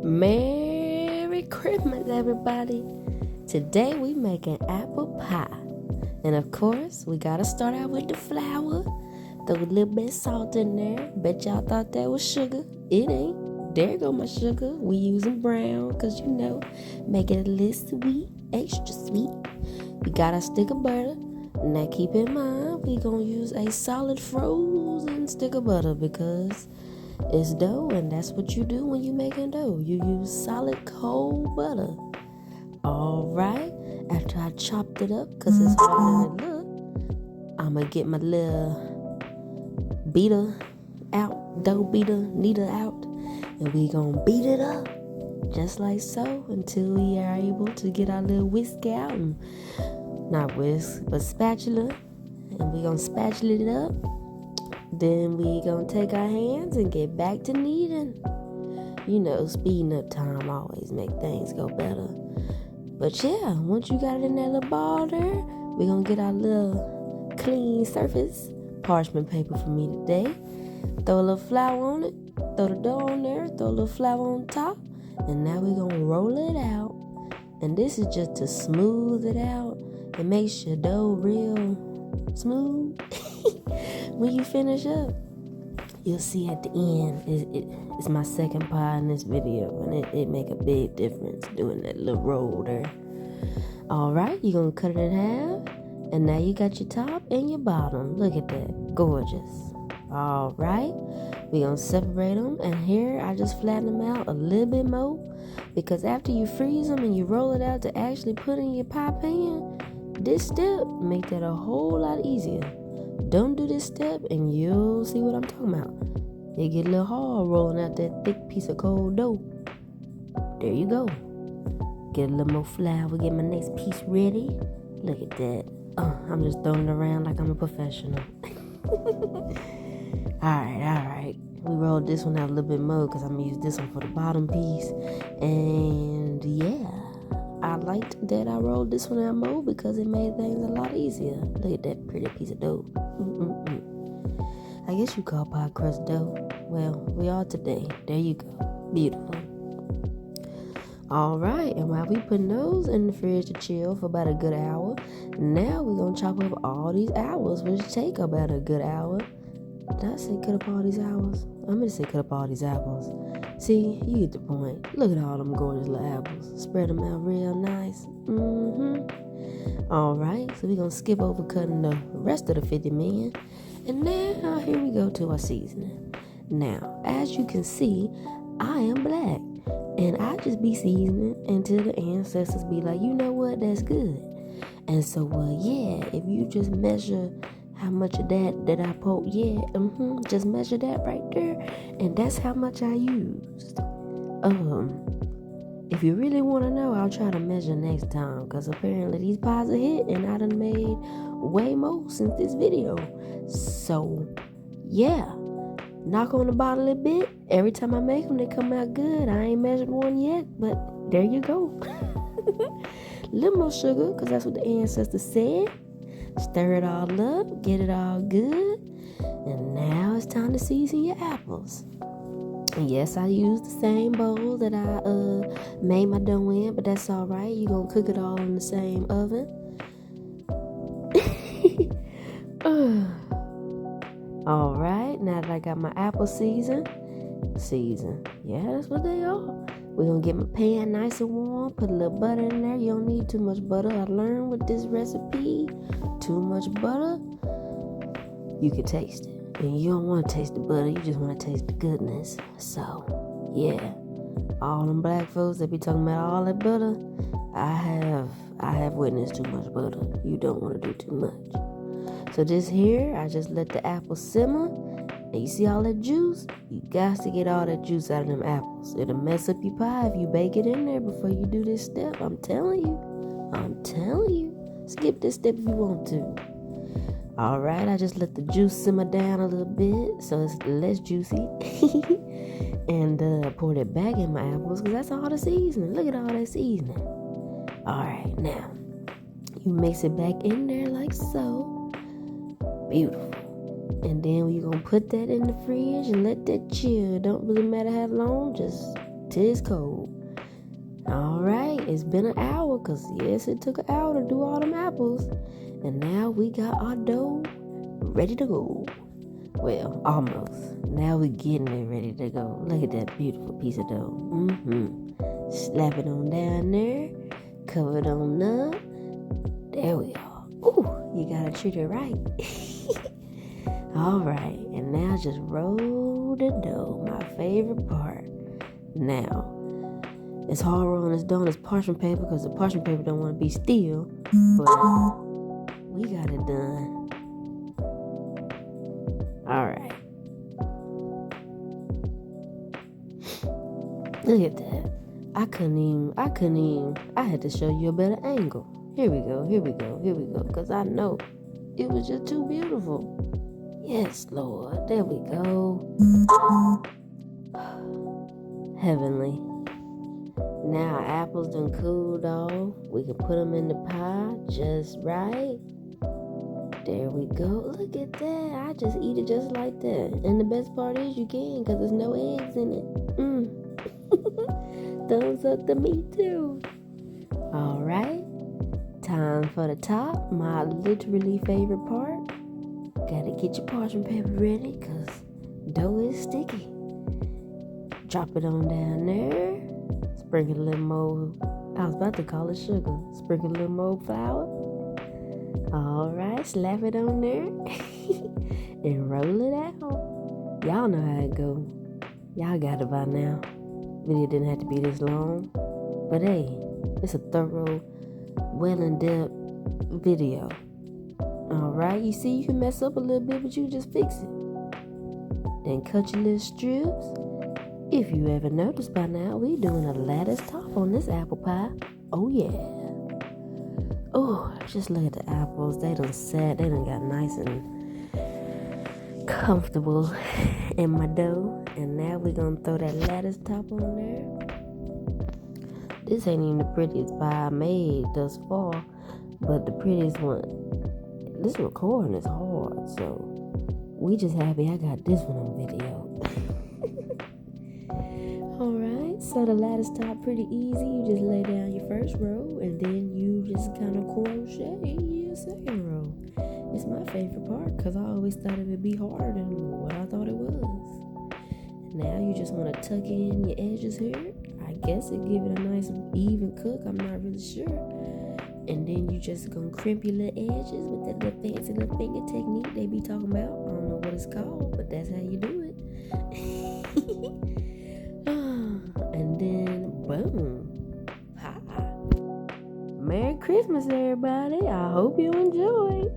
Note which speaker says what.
Speaker 1: Merry Christmas, everybody. Today we making apple pie. And of course, we gotta start out with the flour. Throw a little bit of salt in there. Bet y'all thought that was sugar. It ain't. There go my sugar. We using brown, cause make it a little sweet, extra sweet. We got a stick of butter. Now keep in mind, we gonna use a solid frozen stick of butter because it's dough, and that's what you do when you making dough. You use solid cold butter. Alright, after I chopped it up, because it's harder than it look, I'm going to get my little beater out, dough beater, kneader out, and we going to beat it up, just like so, until we are able to get our little whisk out, and not whisk, but spatula, and we going to spatula it up. Then we gonna take our hands and get back to kneading. Speeding up time always make things go better. But yeah, once you got it in that little ball there, we gonna get our little clean surface, parchment paper for me today. Throw a little flour on it, throw the dough on there, throw a little flour on top, and now we gonna roll it out. And this is just to smooth it out and make your dough real smooth. When you finish up, you'll see at the end, it's my second pie in this video, and it make a big difference doing that little roll there. Alright, you're going to cut it in half, and now you got your top and your bottom. Look at that, gorgeous. Alright, we're going to separate them, and here I just flatten them out a little bit more, because after you freeze them and you roll it out to actually put in your pie pan, this step make that a whole lot easier. Don't do this step and you'll see what I'm talking about. It get a little hard rolling out that thick piece of cold dough. There you go. Get a little more flour, get my next piece ready. Look at that. I'm just throwing it around like I'm a professional. Alright. We rolled this one out a little bit more because I'm going to use this one for the bottom piece. And yeah, I liked that I rolled this one out more because it made things a lot easier. Look at that pretty piece of dough. I guess you call pie crust dough. Well, we are today. There you go. Beautiful. Alright, and while we putting those in the fridge to chill for about a good hour, now we're going to chop up all these apples, which take about a good hour. Did I say cut up all these hours? I'm going to say cut up all these apples. See, you get the point. Look at all them gorgeous little apples. Spread them out real nice. Alright, so we're going to skip over cutting the rest of the 50 million. And now, here we go to our seasoning. Now, as you can see, I am black. And I just be seasoning until the ancestors be like, you know what, that's good. And so, if you just measure how much of that I poke, just measure that right there. And that's how much I used. If you really want to know, I'll try to measure next time, because apparently these pies are hit, and I done made way more since this video. So, yeah. Knock on the bottle a bit. Every time I make them, they come out good. I ain't measured one yet, but there you go. Little more sugar, because that's what the ancestors said. Stir it all up, get it all good, and now it's time to season your apples. And yes, I used the same bowl that I made my dough in, but that's all right. You're going to cook it all in the same oven. All right, now that I got my apple seasoned, yeah, that's what they are. We're going to get my pan nice and warm, put a little butter in there. You don't need too much butter. I learned with this recipe, too much butter, you can taste it. And you don't want to taste the butter, you just want to taste the goodness. So, yeah, all them black folks that be talking about all that butter, I have witnessed too much butter. You don't want to do too much. So this here, I just let the apple simmer. And you see all that juice? You got to get all that juice out of them apples. It'll mess up your pie if you bake it in there before you do this step. I'm telling you. Skip this step if you want to. Alright, I just let the juice simmer down a little bit so it's less juicy. And poured it back in my apples because that's all the seasoning. Look at all that seasoning. Alright, now you mix it back in there like so. Beautiful. And then we're going to put that in the fridge and let that chill. Don't really matter how long, just till it's cold. All right, it's been an hour, because yes, it took an hour to do all them apples. And now we got our dough ready to go. Well, almost. Now we're getting it ready to go. Look at that beautiful piece of dough. Slap it on down there. Cover it on up. There we are. Ooh, you gotta treat it right. All right, and now just roll the dough, my favorite part. Now, it's hard rolling this dough on this parchment paper because the parchment paper don't want to be still, but we got it done. All right. Look at that. I had to show you a better angle. Here we go, because I know it was just too beautiful. Yes, Lord, there we go. Heavenly. Now our apples done cooled off. We can put them in the pie just right. There we go. Look at that. I just eat it just like that. And the best part is you can, because there's no eggs in it. Thumbs up to me too. All right. Time for the top. My literally favorite part. Gotta get your parchment paper ready, because dough is sticky. Drop it on down there. Sprinkle a little more. I was about to call it sugar. Sprinkle a little more flour. All right, slap it on there and roll it out. Y'all know how it go. Y'all got it by now. Video didn't have to be this long, but hey, it's a thorough, well in-depth video. All right, you see, you can mess up a little bit, but you just fix it. Then cut your little strips. If you ever noticed by now, we doing a lattice top on this apple pie. Oh yeah. Oh, just look at the apples. They done sat. They done got nice and comfortable in my dough. And now we're going to throw that lattice top on there. This ain't even the prettiest pie I made thus far. But the prettiest one. This recording is hard. So we just happy I got this one on video. Alright, so the lattice top pretty easy. You just lay down your first row and then you just kind of crochet your second row. It's my favorite part because I always thought it would be harder than what I thought it was. Now you just want to tuck in your edges here. I guess it give it a nice even cook. I'm not really sure. And then you just gonna crimp your little edges with that little fancy little finger technique they be talking about. I don't know what it's called, but that's how you do it. And then, boom, pie. Merry Christmas, everybody. I hope you enjoy.